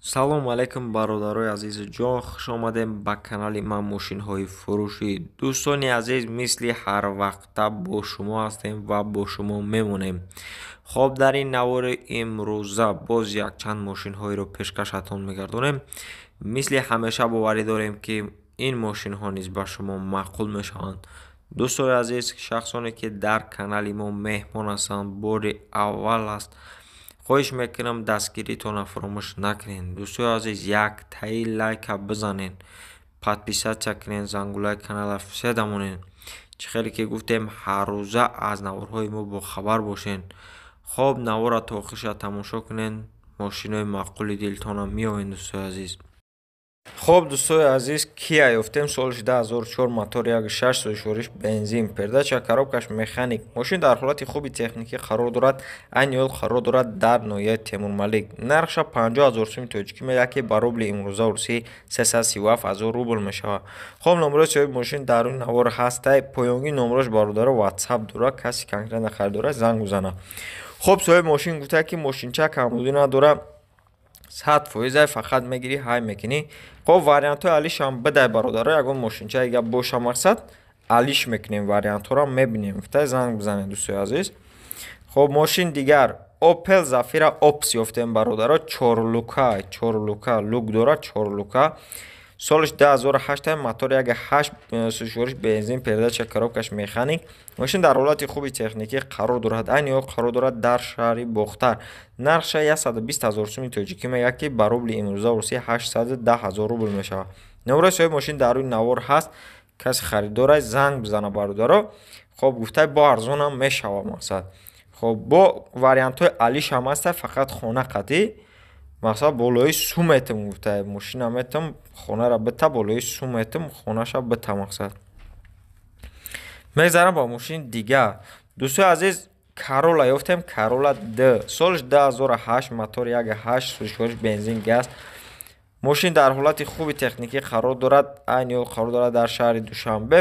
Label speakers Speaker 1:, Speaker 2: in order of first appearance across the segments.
Speaker 1: салом алайкум бародарои азизи ҷон, хуш омадем ба канали ман мошинҳои фурӯшӣ. дӯстони азиз, мисли ҳарвақта бо шумо ҳастем ва бо шумо мемонем. хоб дар ин навори имрӯза боз якчанд мошинҳоеро пешкашатон мегардонем. мисли ҳамеша боварӣ дорем ки ин мошинҳо низ ба шумо маъқул мешаванд. дӯстони азиз, шахсоне ки дар канали мо меҳмон ҳастанд, бори аввал аст, хоҳиш мекунам дастгиритонро фаромӯш накунед. дӯстои азиз, як таи лайка бизанед, подписатсия кунед, зангулаи канала фиседа монед. чӣ хеле ки гуфтем ҳар рӯза аз наворҳои мо бохабар бошед. хоб, наворро то охиша тамошо кунед, мошинои маъқули дилтонам меёбед. дӯстои азиз, хоб дӯстои азиз, Kia ёфтем соли 2004, мотори 1.6 сӯзишвориш бензин, передача коробкаш механик. мошин дар ҳолати хуби техникӣ қарор дорад. айни ҳол қарор дорад дар ноҳияи Темурмалик. нархша 50 000 сӯми тоҷикӣ меяд ки ба рубли имрӯза русӣ 337 000 рубл мешавад. хоб, номерои соҳиби мошин дар рӯи навор ҳастай. поёнги номерош бародаро WhatsApp дорад. касе конкретно харидора занг бизана. хоб, соҳиби мошин гуфтад ки мошинча камбудӣ надорад, 100% фақат мегири ҳай мекунӣ. хоб, вариантҳои алишам бидай бародаро, ягон мошинча дига боша мақсад алиш мекунем, вариантҳоро мебинем. гуфтай занг бизанед дӯстои азиз. хоб, мошин дигар Opel Zafira Ops ёфтем бародаро, 4 лука лук дорад, 4 лука. солиш 2008, мотори 1.8 сӯзишвориш бензин, передача коробкаш механик. мошин дар ҳолати хуби техникӣ қарор дорад. айни ҳол қарор дорад дар шаҳри Бохтар. нархша 120 000 сӯми тоҷикӣ меяд ки ба рубли имрӯза русӣ 810 000 рубл мешавад. номерои соҳиби мошин дар рӯи навор ҳаст. касе харидора занг бизана бародаро. хоб, гуфтай бо арзонам мешавад мақсад. хоб, бо вариантҳои алиш ҳам ҳастай, фақат хона қатӣ. мақсад болои су метам, гуфтай мошина метам хонара бита, болои су метам хонаша бита мақсад. мегзарам ба мошин дигар. дӯстои азиз, Corolla ёфтем, Corolla D, солиш 2008, мотори 1.8 сӯзишвориш бензин, газ. мошин дар ҳолати хуби техникӣ қарор дорад. айни ҳол қарор дорад дар шаҳри Душанбе.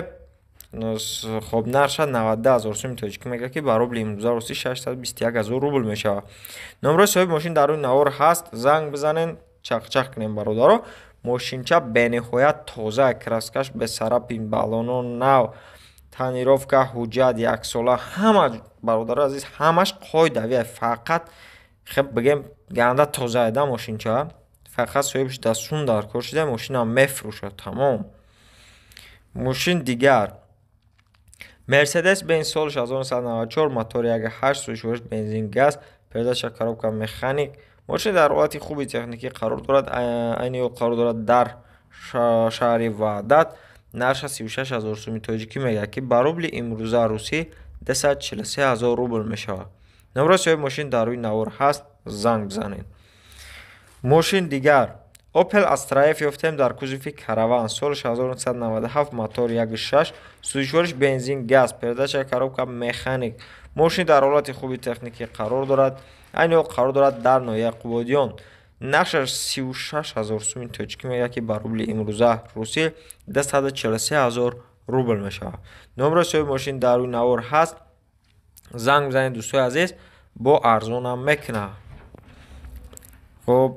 Speaker 1: хоб, нарша 92 000 сӯми тоҷикӣ мегӯяд ки ба рубли имрӯза русӣ 621 000 рубл мешавад. номерои соҳиби мошин дар рӯи навор ҳаст. занг бизанен, чақчақ кунем бародаро. мошинча бениҳоят тоза, краскаш бесарапи балоно нав, тонировка ҳуҷҷат, яксола, ҳама бародаро азиз, ҳамаш қоидави, фақат хеб бигем ганда тозаеда мошинча. фақат соҳибиш дастшум дар кор шуда, мошинам мефурӯшад тамом. мошин дигар Mercedes-Benz солиш 1994, мотори 1.8 сӯзишвориш бензин, газ, передача коробка механик. мошин дар ҳолати хуби техникӣ қарор дорад. айни ҳол қарор дорад дар шаҳри Ваҳдат. нарша 36 000 сӯми тоҷикӣ меяд ки ба рубли имрӯза русӣ 243 000 рубл мешавад. номерои соҳиби мошин дар рӯи навор ҳаст. занг бизанед. мошин дигар Opel Astra F ёфтем дар кузови караван, солиш 1997, мотори 1.6 сӯзишвориш бензин, газ, передача коробка механик. мошин дар ҳолати хуби техникӣ қарор дорад. айни ҳол қарор дорад дар ноҳияи Қубодиён. наршаш 36 000 сӯми тоҷикӣ меяд ки ба рубли имрӯза русӣ 243 000 рубл мешавад. номерои соҳиби мошин дар рӯи навор ҳаст. занг бизанед дӯстои азиз, бо арзонам мекунад. хоб,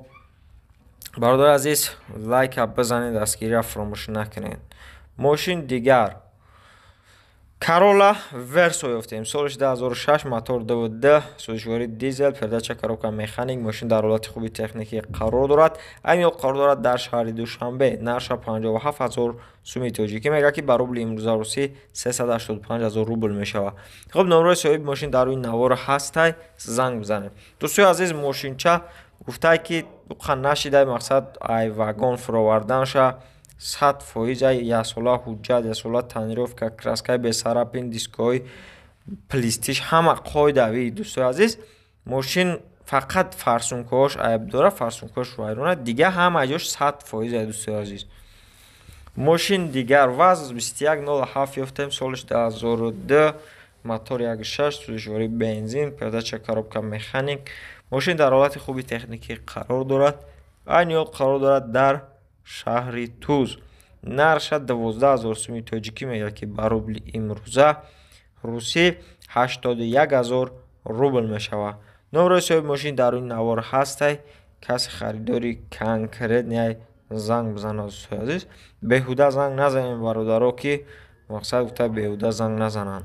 Speaker 1: бародари азиз, лайка бизанед, дастгириро фаромӯш накунед. мошин дигар Corolla Verso ёфтем, солиш 2006, мотор DVD, сӯзишвори дизел, передача коробка механик. мошин дар ҳолати хуби техникӣ қарор дорад. айни ҳол қарор дорад дар шаҳри Душанбе. нарша 57 000 сӯми тоҷикӣ мегӯяд ки ба рубли имрӯза русӣ 385 000 рубл мешавад. хоб, номерои соҳиби мошин дар рӯи навор ҳастай. занг бизанед. дӯстои азиз, мошинча гуфтай ки уқа нашидай, мақсад ай вагон фуроварданша 100% ясола ҳуҷҷат, ясола тонировка, краскаи бесарапин, дискҳои плистиш, ҳама қоидави. дӯстои азиз, мошин фақат фарсункаҳош айб дорад, фарсункаҳош вайрона, дига ҳама ҷош 100%. дӯстои азиз, мошин дигар ВАЗ 2107 ёфтем, солиш 2002, мотори 1.6 сӯзишвори бензин, передача коробка механик. мошин дар ҳолати хуби техникӣ қарор дорад. айни ҳол қарор дорад дар шаҳри Туз. нарша 12 000 сӯми тоҷикӣ меяд ки ба рубли имрӯза русӣ 81 000 рубл мешавад. номерои соҳиби мошин дар рӯи навор ҳастай. کسی خریداری کنکرت زنگ بزنه دوستای عزیز. بهوده زنگ نزنین برادرها که مقصد گفته بهوده زنگ نزنن.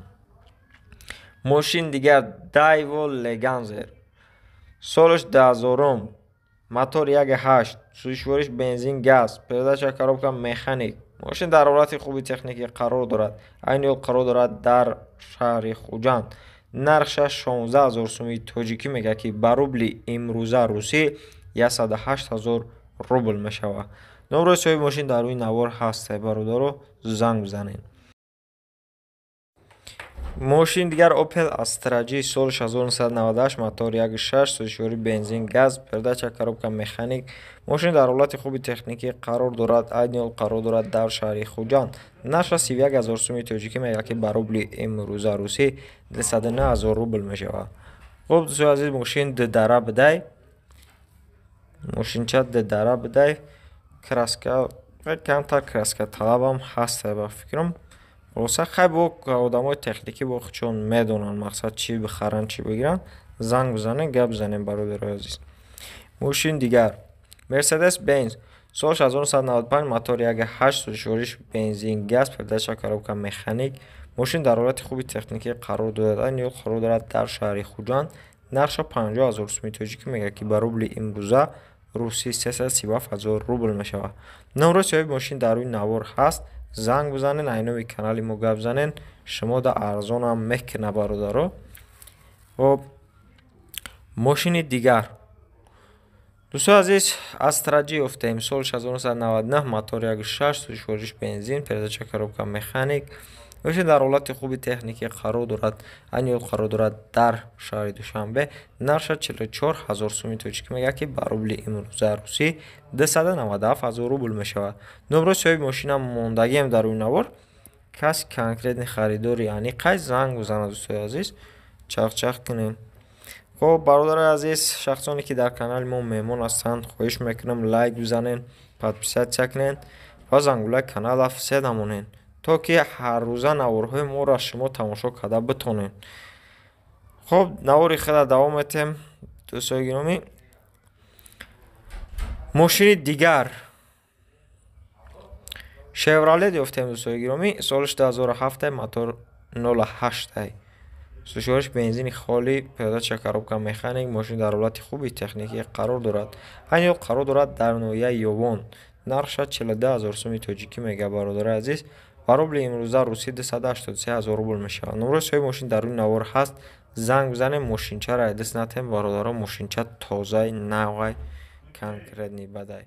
Speaker 1: ماشین دیگر دایو لگانزر سالش 2000 موتور 1.8 سوزشوارش بنزین گاز پدرچه коробка مکانیک. ماشین در حالت خوبی تکنیکی قرار دارد. عین حال قرار دارد در شهر خوجند. نرخش 16000 سومی تاجیکی میگه که به روبل امروزه روسی 108000 روبل میشوه. نمره صاحب ماشین در روی نوار هست برادرو زنگ بزنین. ماشین دیگر اوپل استراجی سالش 1998 موتور 1.6 سوزشواری بنزین گاز پردچه коробка مکانیک. ماشین در حالت خوبی تکنیکی قرار دارد. عین حال قرار دارد در شهر خوجند. نرخش 31000 سومی تاجیکی میگه که به روبل امروزه روسی 209000 روبل میشوه. خب دوستای عزیز ماشین دره بده. ماشین چه دره بده. کراسکا کمتر کراسکا طلبم هست با فکرم. خلاصه خیلی با آدمای تکنیکی با چون میدونن مقصد چی بخرن چی بگیرن زنگ بزنن گپ بزنن برادر عزیز. ماشین دیگر مرسدس بنز سالش 1995 موتور 1.8 سوزشوارش بنزین گاز پردچه коробка مکانیک. ماشین در حالت خوبی تکنیکی قرار دارد. نیو قرار دارد در شهر خوجند. نرخش 50000 سومی تاجیکی میگه که به روبل امروزه روسی 337000 روبل میشوه. نمره صاحب ماشین در روی نوار هست. زنگ بزنین اینو کانال ما گپ بزنین شما در ارزان هم میکنه برادرو. و ماشین دیگر دوستان عزیز استراجی افتیم سالش 1999 موتور 1.6 سوزشوارش بنزین پردچه коробка مکانیک. ماشین در حالت خوبی تکنیکی قرار دارد. عین حال قرار دارد در شهر دوشنبه. نرخش 44000 سومی تاجیکی میگه که به روبل امروزه روسی 297000 روبل میشود. نمره صاحب ماشین هم موندگی هم در روی نوار کسی کنکرت خریداری یعنی قیس زنگ بزنه دوستای عزیز چخ کنین. خب برادر عزیز شخصانی که در کانال ما مهمان هستند خواهش میکنم لایک بزنین پادپیسات چکنین و زنگوله کانال افسد همونین تا که هر روزه نوارهای ما را شما تماشا کرده بتونین. خب نواری خود دوام میتیم دوستای گرامی. ماشین دیگر شورالت یافتیم دوستای گرامی سالش 2007 موتور 08 سوزشوارش بنزین خالی پدرچه коробка مکانیک. ماشین در حالت خوبی تکنیکی قرار دارد. عین حال قرار دارد در ناحیه یوان. نرخش 42000 سومی تاجیکی میگه برادر عزیز و روبل امروزه روسی 283000 روبل میشه. نمره صاحب ماشین در روی نوار هست. زنگ بزنیم ماشین چه را دست نتیم برادرها ماشین چه تازه نوع کنکرت نی بده.